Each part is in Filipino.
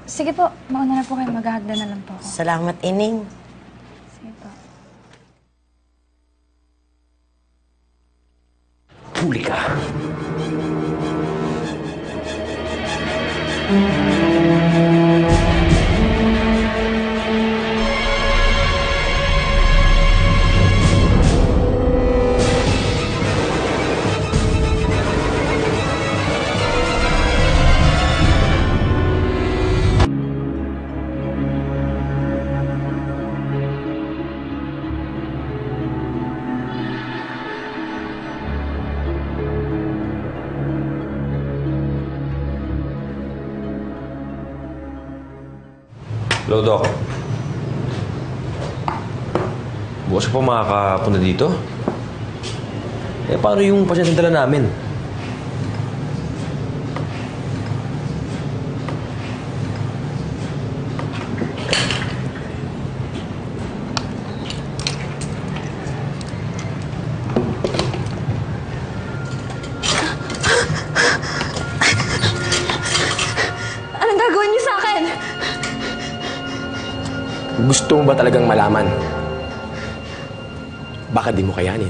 Sige po, mauna na po kayo. Maghahagdan na lang po ako. Salamat, Ining. Sige po. Huli ka. Hello, Doc. Bukas ka pa makakapunta dito? Eh, paano yung pasyente dala namin? Anong gagawin niyo sa akin? Gusto mo ba talagang malaman? Baka di mo kayanin.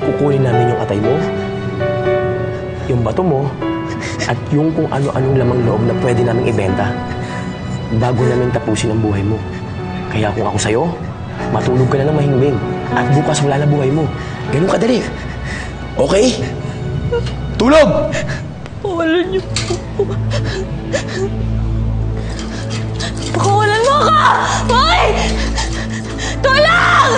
Kukunin namin yung atay mo, yung bato mo, at yung kung ano-anong lamang loob na pwede naming ibenta bago namin tapusin ang buhay mo. Kaya kung ako sa'yo, matulog ka na ng mahimbing at bukas wala na buhay mo. Ganun kadali. Okay? Tulog! Pakawalan niyo po. Pakawalan mo ka! Hoy! Tulong!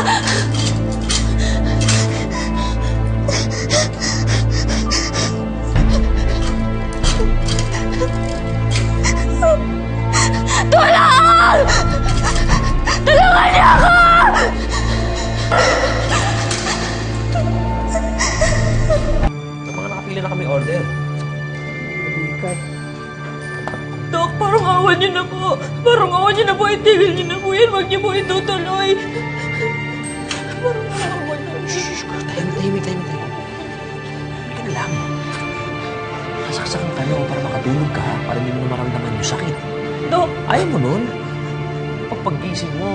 Tulong! Tulungan niyo ako! Nakapila na kami order. Dok, parang awan niyo na po. Parang awan niyo na po. Itigil niyo na po yan. Huwag niyo po itutuloy. Parang awan na. Shhh! Tahimik. Hindi ka na lang. Nasaksakan ka na para makatulog ka, para hindi mo na maramdaman yung sakit. Dok! Ayaw mo nun? Pagpagising mo,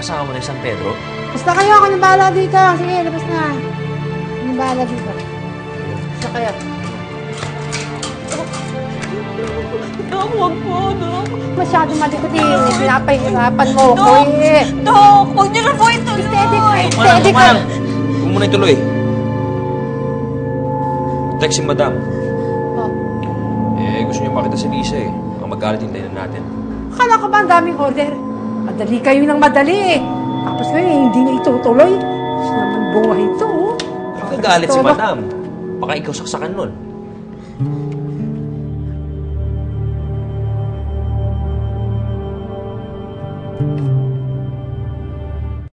kasama mo na yung San Pedro? Basta kayo, ako nang bahala dito. Sige, labas na. Ako nang bahala dito. Basta kayo. Dok, huwag po, Dok. Masyado malikot eh. Pinapahirapan mo ako Dok! eh. Dok! Huwag niyo na po ituloy. Steady ka. Huwag mo na ituloy. Text si Madam. Oh. Eh, gusto niyo makita si Lisa eh. Baka magalit yung tayo natin. Akala ko ba ang daming order? Madali kayo ng madali eh. Tapos ngayon, hindi na itutuloy. Naman buhay ito oh. Nagalit si Madam. Baka ikaw saksakan nun.